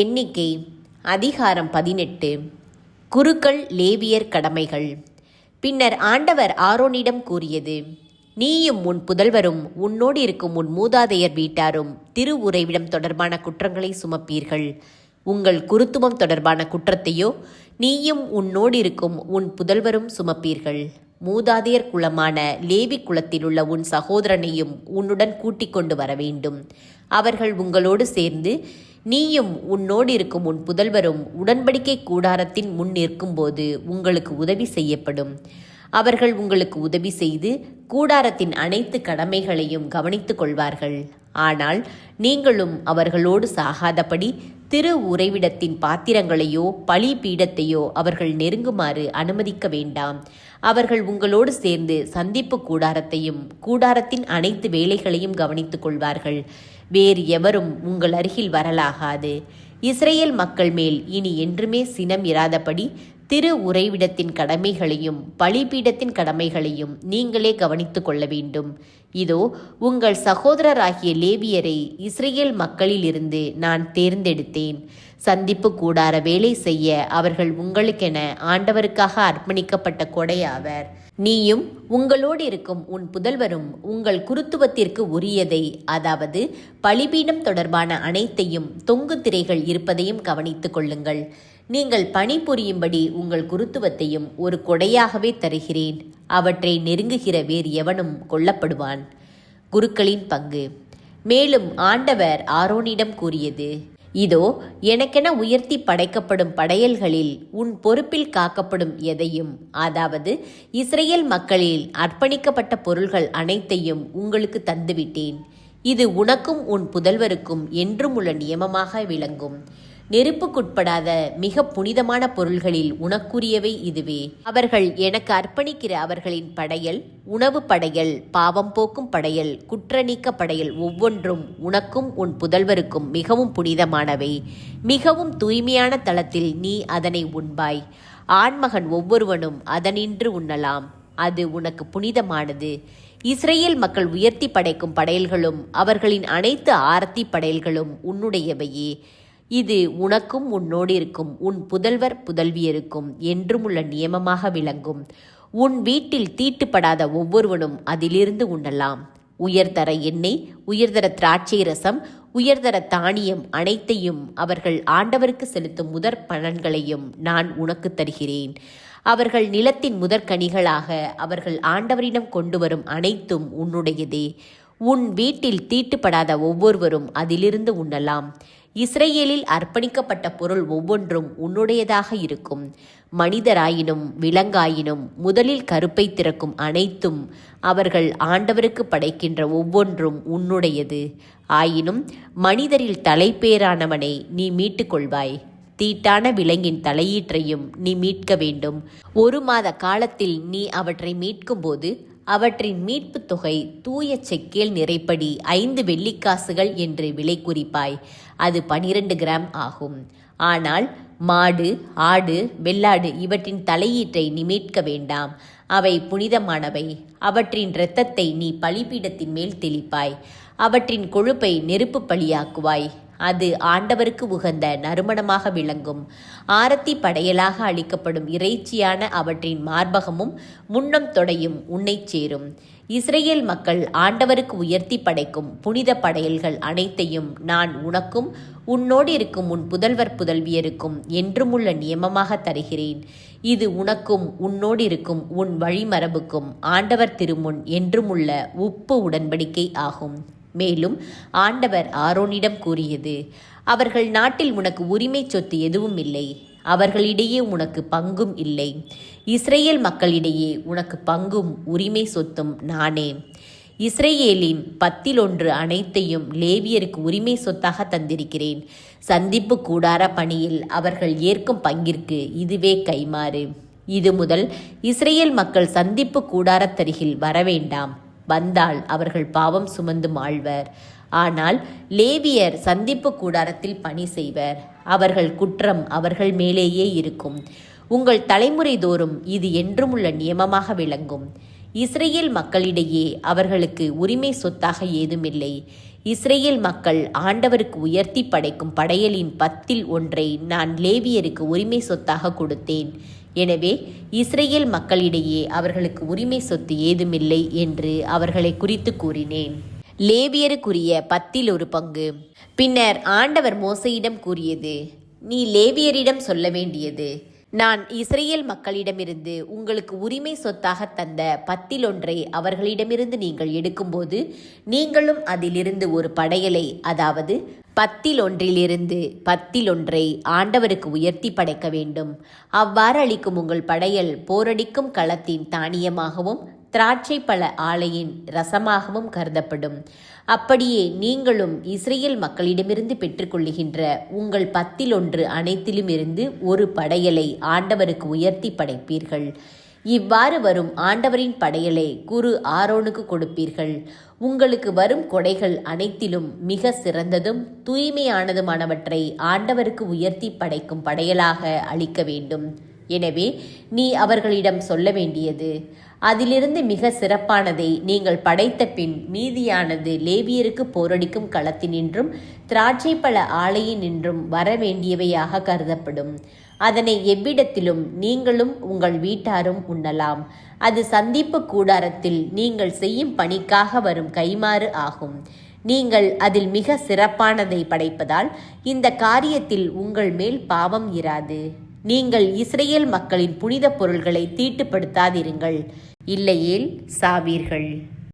எண்ணிக்கை அதிகாரம் 18. குருக்கள் லேவியர் கடமைகள். பின்னர் ஆண்டவர் ஆரோனிடம் கூறியது, நீயும் உன் புதல்வரும் உன்னோடு இருக்கும் உன் மூதாதையர் வீட்டாரும் திரு உறைவிடம் தொடர்பான குற்றங்களை சுமப்பீர்கள். உங்கள் குருத்துவம் தொடர்பான குற்றத்தையோ நீயும் உன்னோடு இருக்கும் உன் புதல்வரும் சுமப்பீர்கள். மூதாதையர் குலமான லேவி குலத்தில் உள்ள உன் சகோதரனையும் உன்னுடன் கூட்டிக் கொண்டு வர வேண்டும். அவர்கள் உங்களோடு சேர்ந்து நீயும் உன்னோடு இருக்கும் உன் புதல்வரும் உடன்படிக்கை கூடாரத்தின் முன் நிற்கும்போது உங்களுக்கு உதவி செய்யப்படும். அவர்கள் உங்களுக்கு உதவி செய்து கூடாரத்தின் அனைத்து கடமைகளையும் கவனித்துக் கொள்வார்கள். ஆனால் நீங்களும் அவர்களோடு சாகாதபடி திரு உறைவிடத்தின் பாத்திரங்களையோ பலி பீடத்தையோ அவர்கள் நெருங்குமாறு அனுமதிக்க வேண்டாம். அவர்கள் உங்களோடு சேர்ந்து சந்திப்பு கூடாரத்தையும் கூடாரத்தின் அனைத்து வேலைகளையும் கவனித்துக் கொள்வார்கள். வேறு எவரும் உங்கள் அருகில் வரலாகாது. இஸ்ரேல் மக்கள் மேல் இனி என்றுமே சினம் இராதபடி திரு உறைவிடத்தின் கடமைகளையும் பலிபீடத்தின் கடமைகளையும் நீங்களே கவனித்துக் கொள்ள வேண்டும். இதோ உங்கள் சகோதரராகிய லேவியரை இஸ்ரேல் மக்களிலிருந்து நான் தேர்ந்தெடுத்தேன். சந்திப்பு கூடார வேலை செய்ய அவர்கள் உங்களுக்கென ஆண்டவருக்காக அர்ப்பணிக்கப்பட்ட கொடையாவர். நீயும் உங்களோடு இருக்கும் உன் புதல்வரும் உங்கள் குருத்துவத்திற்கு உரியதை, அதாவது பலிபீடம் தொடர்பான அனைத்தையும் தொங்கு திரைகள் இருப்பதையும் கவனித்துக் கொள்ளுங்கள். நீங்கள் பணிபுரியும்படி உங்கள் குருத்துவத்தையும் ஒரு கொடையாகவே தருகிறேன். அவற்றை நெருங்குகிற வேறு எவனும் கொல்லப்படுவான். குருக்களின் பங்கு. மேலும் ஆண்டவர் ஆரோனிடம் கூறியது, இதோ எனக்கென உயர்த்தி படைக்கப்படும் படையல்களில் உன் பொறுப்பில் காக்கப்படும் எதையும், அதாவது இஸ்ரேல் மக்களில் அர்ப்பணிக்கப்பட்ட பொருள்கள் அனைத்தையும் உங்களுக்கு தந்துவிட்டேன். இது உனக்கும் உன் புதல்வருக்கும் என்றும் உள்ள நியமமாக விளங்கும். நெருப்புக்குட்படாத மிக புனிதமான பொருள்களில் உனக்குரியவை இதுவே. அவர்கள் எனக்கு அர்ப்பணிக்கிற அவர்களின் படையல், உணவு படையல், பாவம் போக்கும் படையல், குற்றநீக்க படையல் ஒவ்வொன்றும் உனக்கும் உன் புதல்வருக்கும் மிகவும் புனிதமானவை. மிகவும் தூய்மையான தளத்தில் நீ அதனை உண்பாய். ஆண்மகன் ஒவ்வொருவனும் அதனின்று உண்ணலாம். அது உனக்கு புனிதமானது. இஸ்ரேல் மக்கள் உயர்த்தி படைக்கும் படையல்களும் அவர்களின் அனைத்து ஆரத்தி படையல்களும் உன்னுடையவையே. இது உனக்கும் உன்னோடு இருக்கும் உன் புதல்வர் புதல்வியருக்கும் என்றும் உள்ள நியமமாக விளங்கும். உன் வீட்டில் தீட்டுப்படாத ஒவ்வொருவனும் அதிலிருந்து உண்ணலாம். உயர்தர எண்ணெய், உயர்தர திராட்சை ரசம், உயர்தர தானியம் அனைத்தையும் அவர்கள் ஆண்டவருக்கு செலுத்தும் முதற் பலன்களையும் நான் உனக்கு தருகிறேன். அவர்கள் நிலத்தின் முதற்கனிகளாக அவர்கள் ஆண்டவரிடம் கொண்டு வரும் அனைத்தும் உன்னுடையதே. உன் வீட்டில் தீட்டுப்படாத ஒவ்வொருவரும் அதிலிருந்து உண்ணலாம். இஸ்ரேலில் அர்ப்பணிக்கப்பட்ட பொருள் ஒவ்வொன்றும் உன்னுடையதாக இருக்கும். மனிதராயினும் விலங்காயினும் முதலில் கருப்பை திறக்கும் அனைத்தும் அவர்கள் ஆண்டவருக்கு படைக்கின்ற ஒவ்வொன்றும் உன்னுடையது. ஆயினும் மனிதரில் தலைப்பேரானவனை நீ மீட்டுக்கொள்வாய். தீட்டான விலங்கின் தலையீற்றையும் நீ மீட்க வேண்டும். 1 மாத காலத்தில் நீ அவற்றை மீட்கும்போது அவற்றின் மீட்பு தொகை தூய செக்கேல் நிறைப்படி 5 வெள்ளிக்காசுகள் என்று விலை குறிப்பாய். அது 12 கிராம் ஆகும். ஆனால் மாடு, ஆடு, வெள்ளாடு இவற்றின் தலையீற்றை நீ மீட்க வேண்டாம். அவை புனிதமானவை. அவற்றின் இரத்தத்தை நீ பலிபீடத்தின் மேல் தெளிப்பாய். அவற்றின் கொழுப்பை நெருப்பு பலியாக்குவாய். அது ஆண்டவருக்கு உகந்த நறுமணமாக விளங்கும். ஆரத்தி படையலாக அளிக்கப்படும் இறைச்சியான அவற்றின் மார்பகமும் முன்னம் தொடையும் உன்னை சேரும். இஸ்ரேல் மக்கள் ஆண்டவருக்கு உயர்த்தி படைக்கும் புனித படையல்கள் அனைத்தையும் நான் உனக்கும் உன்னோடு இருக்கும் உன் புதல்வர் புதல்வியருக்கும் என்றுமுள்ள நியமமாக தருகிறேன். இது உனக்கும் உன்னோடு இருக்கும் உன் வழிமரபுக்கும் ஆண்டவர் திருமுன் என்றுமுள்ள உப்பு உடன்படிக்கை ஆகும். மேலும் ஆண்டவர் ஆரோனிடம் கூறியது, அவர்கள் நாட்டில் உனக்கு உரிமை சொத்து எதுவும் இல்லை. அவர்களிடையே உனக்கு பங்கும் இல்லை. இஸ்ரேல் மக்களிடையே உனக்கு பங்கும் உரிமை சொத்தும் நானே. இஸ்ரேலின் 10 அனைத்தையும் லேவியருக்கு உரிமை சொத்தாக தந்திருக்கிறேன். சந்திப்பு கூடார பணியில் அவர்கள் ஏற்கும் பங்கிற்கு இதுவே கைமாறு. இது முதல் இஸ்ரேல் மக்கள் சந்திப்பு கூடாரத்தருகில் வரவேண்டாம். வந்தால் அவர்கள் பாவம் சுமந்து மாழ்வர். ஆனால் லேவியர் சந்திப்பு கூடாரத்தில் பணி செய்வர். அவர்கள் குற்றம் அவர்கள் மேலேயே இருக்கும். உங்கள் தலைமுறை தோறும் இது என்றும் உள்ள நியமமாக விளங்கும். இஸ்ரேல் மக்களிடையே அவர்களுக்கு உரிமை சொத்தாக ஏதுமில்லை. இஸ்ரேல் மக்கள் ஆண்டவருக்கு உயர்த்தி படைக்கும் படையலின் 10 நான் லேவியருக்கு உரிமை சொத்தாக கொடுத்தேன். எனவே இஸ்ரேல் மக்களிடையே அவர்களுக்கு உரிமை சொத்து ஏதுமில்லை என்று அவர்களை குறித்து கூறினேன். லேவியருக்குரிய 10 பின்னர் ஆண்டவர் மோசேயிடம் கூறியது, நீ லேவியரிடம் சொல்ல வேண்டியது, நான் இஸ்ரேல் மக்களிடமிருந்து உங்களுக்கு உரிமை சொத்தாக தந்த 10 அவர்களிடமிருந்து நீங்கள் எடுக்கும்போது நீங்களும் அதிலிருந்து ஒரு படையலை, அதாவது 10 ஆண்டவருக்கு உயர்த்தி படைக்க வேண்டும். அவ்வாறு அளிக்கும் உங்கள் படையல் போரடிக்கும் களத்தின் தானியமாகவும் திராட்சை பழ ஆலையின் ரசமாகவும் கருதப்படும். அப்படியே நீங்களும் இஸ்ரேல் மக்களிடமிருந்து பெற்றுக்கொள்ளுகின்ற உங்கள் 10 அனைத்திலும் இருந்து ஒரு படையலை ஆண்டவருக்கு உயர்த்தி படைப்பீர்கள். இவ்வாறு வரும் ஆண்டவரின் படையலை குரு ஆரோனுக்கு கொடுப்பீர்கள். உங்களுக்கு வரும் கொடைகள் அனைத்திலும் மிக சிறந்ததும் தூய்மையானதுமானவற்றை ஆண்டவருக்கு உயர்த்தி படைக்கும் படையலாக அளிக்க வேண்டும். எனவே நீ அவர்களிடம் சொல்ல வேண்டியது, அதிலிருந்து மிக சிறப்பானதை நீங்கள் படைத்த பின் மீதியானது லேவியருக்கு போரடிக்கும் களத்தினின்றும் திராட்சை பழ ஆலையினின்றும் வர வேண்டியவையாக கருதப்படும். அதனை எவ்விடத்திலும் நீங்களும் உங்கள் வீட்டாரும் உண்ணலாம். அது சந்திப்பு கூடாரத்தில் நீங்கள் செய்யும் பணிக்காக வரும் கைமாறு ஆகும். நீங்கள் அதில் மிக சிறப்பானதை படைப்பதால் இந்த காரியத்தில் உங்கள் மேல் பாவம் இராது. நீங்கள் இஸ்ரேல் மக்களின் புனித பொருள்களை தீட்டுப்படுத்தாதிருங்கள், இல்லையேல் சாவீர்கள்.